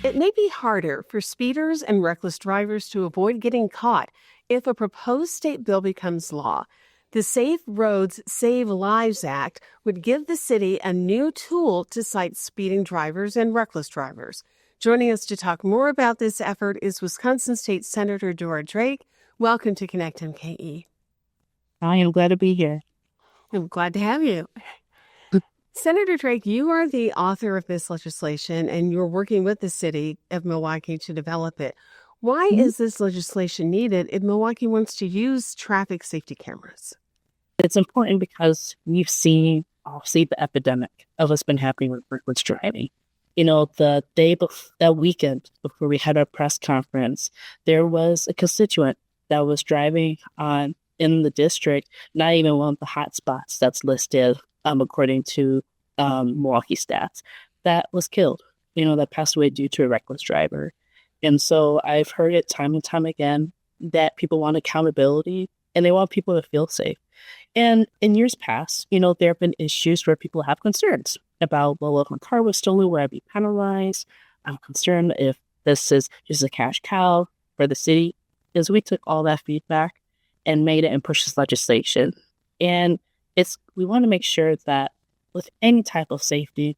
It may be harder for speeders and reckless drivers to avoid getting caught if a proposed state bill becomes law. The Safe Roads, Save Lives Act would give the city a new tool to cite speeding drivers and reckless drivers. Joining us to talk more about this effort is Wisconsin State Senator Dora Drake. Welcome to Connect MKE. I am glad to be here. I'm glad to have you. Senator Drake, you are the author of this legislation, and you're working with the city of Milwaukee to develop it. Why is this legislation needed if Milwaukee wants to use traffic safety cameras? It's important because we've seen, obviously, the epidemic of what's been happening with reckless driving. The day before, that weekend before we had our press conference, there was a constituent that was driving in the district, not even one of the hot spots that's listed according to Milwaukee stats, that was killed, that passed away due to a reckless driver. And so I've heard it time and time again that people want accountability and they want people to feel safe. And in years past, there have been issues where people have concerns about, well, if my car was stolen, would I be penalized? I'm concerned if this is just a cash cow for the city. Is we took all that feedback and made it and pushed this legislation. And we want to make sure that with any type of safety,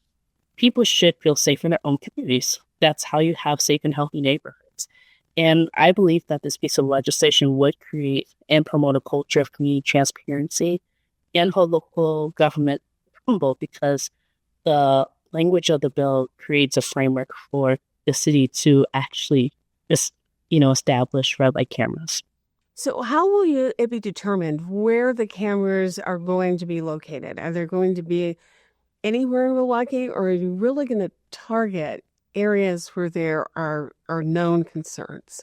people should feel safe in their own communities. That's how you have safe and healthy neighborhoods. And I believe that this piece of legislation would create and promote a culture of community transparency and hold local government accountable, because the language of the bill creates a framework for the city to actually establish red light cameras. So how will it be determined where the cameras are going to be located? Are they going to be anywhere in Milwaukee, or are you really going to target areas where there are known concerns?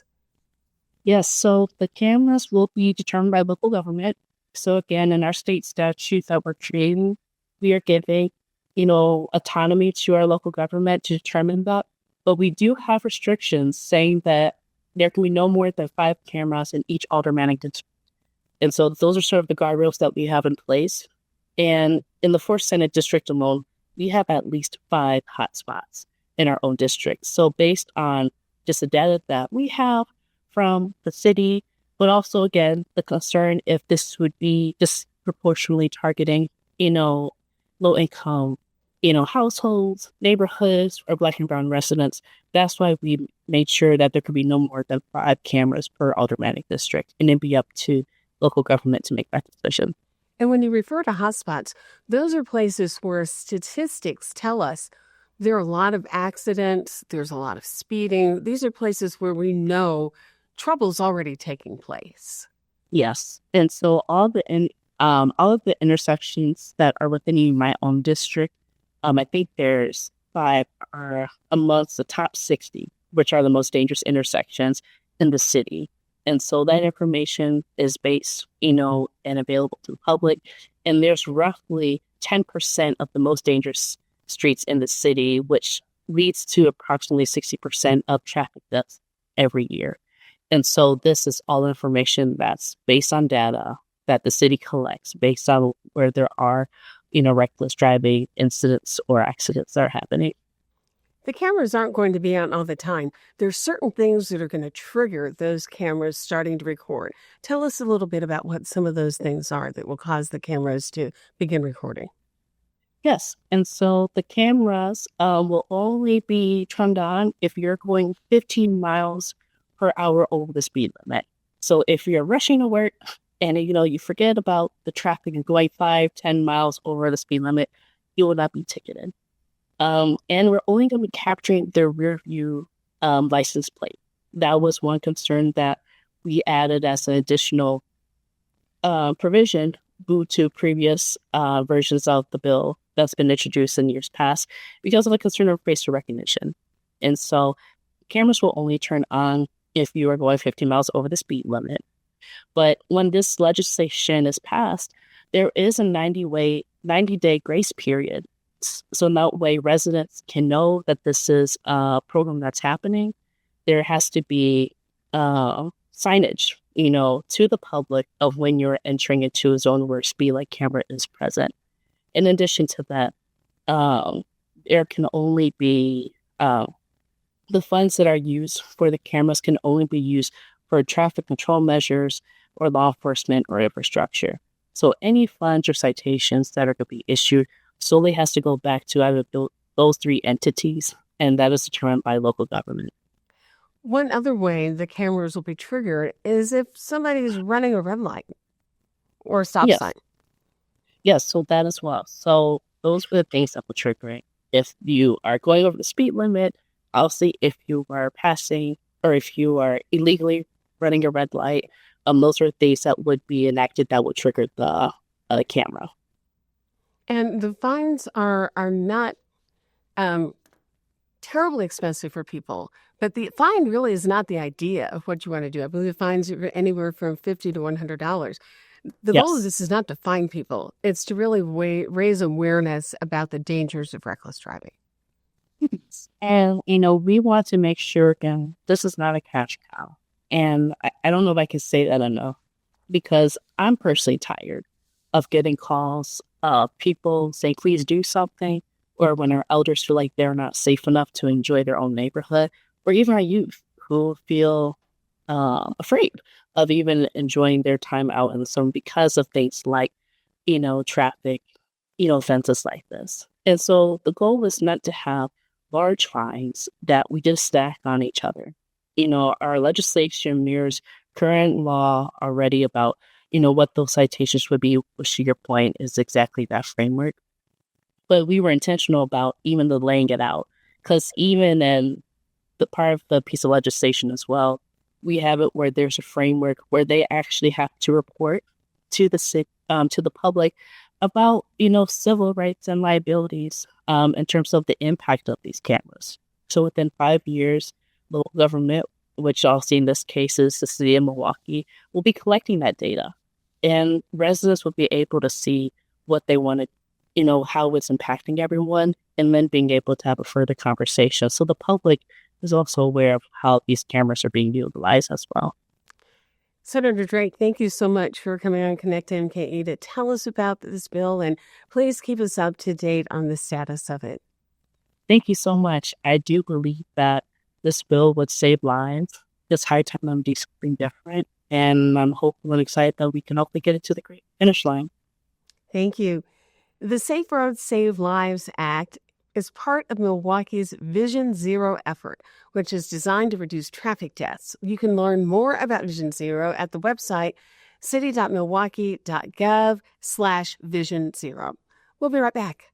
Yes, so the cameras will be determined by local government. So again, in our state statute that we're creating, we are giving, autonomy to our local government to determine that. But we do have restrictions saying that there can be no more than 5 cameras in each aldermanic district. And so those are sort of the guardrails that we have in place. And in the 4th Senate district alone, we have at least 5 hotspots in our own district. So based on just the data that we have from the city, but also, again, the concern if this would be disproportionately targeting, low-income, households, neighborhoods, or Black and brown residents. That's why we made sure that there could be no more than 5 cameras per aldermanic district, and it'd be up to local government to make that decision. And when you refer to hotspots, those are places where statistics tell us there are a lot of accidents, there's a lot of speeding. These are places where we know trouble's already taking place. Yes, and so all of the intersections that are within my own district, I think there's 5 are amongst the top 60, which are the most dangerous intersections in the city. And so that information is based, and available to the public. And there's roughly 10% of the most dangerous streets in the city, which leads to approximately 60% of traffic deaths every year. And so this is all information that's based on data that the city collects based on where there are, reckless driving incidents or accidents that are happening. The cameras aren't going to be on all the time. There's certain things that are going to trigger those cameras starting to record. Tell us a little bit about what some of those things are that will cause the cameras to begin recording. Yes, and so the cameras will only be turned on if you're going 15 miles per hour over the speed limit. So if you're rushing to work and you forget about the traffic and going 5-10 miles over the speed limit, you will not be ticketed. And we're only going to be capturing the rear view license plate. That was one concern that we added as an additional provision due to previous versions of the bill that's been introduced in years past because of the concern of facial recognition. And so cameras will only turn on if you are going 15 miles over the speed limit. But when this legislation is passed, there is a 90-day grace period. So that way residents can know that this is a program that's happening. There has to be signage, to the public of when you're entering into a zone where a speed light camera is present. In addition to that, there can only be The funds that are used for the cameras can only be used for traffic control measures or law enforcement or infrastructure. So any funds or citations that are going to be issued solely has to go back to either those three entities, and that is determined by local government. One other way the cameras will be triggered is if somebody is running a red light or a stop Yes, sign. yes, so that as well. So those are the things that will trigger it. If you are going over the speed limit, obviously if you are passing or if you are illegally running a red light, those are things that would be enacted that would trigger the camera. And the fines are not terribly expensive for people, but the fine really is not the idea of what you want to do. I believe the fines are anywhere from $50 to $100. The goal of Yes. this is not to fine people. It's to really raise awareness about the dangers of reckless driving. And, we want to make sure, again, this is not a cash cow. And I don't know if I can say that enough because I'm personally tired of getting calls of people saying, please do something, or when our elders feel like they're not safe enough to enjoy their own neighborhood, or even our youth who feel afraid of even enjoying their time out in the sun because of things like, traffic, offenses like this. And so the goal is not to have large fines that we just stack on each other. Our legislation mirrors current law already about, what those citations would be, which to your point is exactly that framework. But we were intentional about even the laying it out. Because even in the part of the piece of legislation as well, we have it where there's a framework where they actually have to report to to the public about civil rights and liabilities in terms of the impact of these cameras. So within 5 years, local government, which also in this case is the city of Milwaukee, will be collecting that data, and residents will be able to see what they wanted, how it's impacting everyone, and then being able to have a further conversation. So the public is also aware of how these cameras are being utilized as well. Senator Drake, thank you so much for coming on Connect MKE to tell us about this bill, and please keep us up to date on the status of it. Thank you so much. I do believe that this bill would save lives. It's high time them do something different, and I'm hopeful and excited that we can hopefully get it to the great finish line. Thank you. The Safe Roads Save Lives Act is part of Milwaukee's Vision Zero effort, which is designed to reduce traffic deaths. You can learn more about Vision Zero at the website city.milwaukee.gov/Vision Zero. We'll be right back.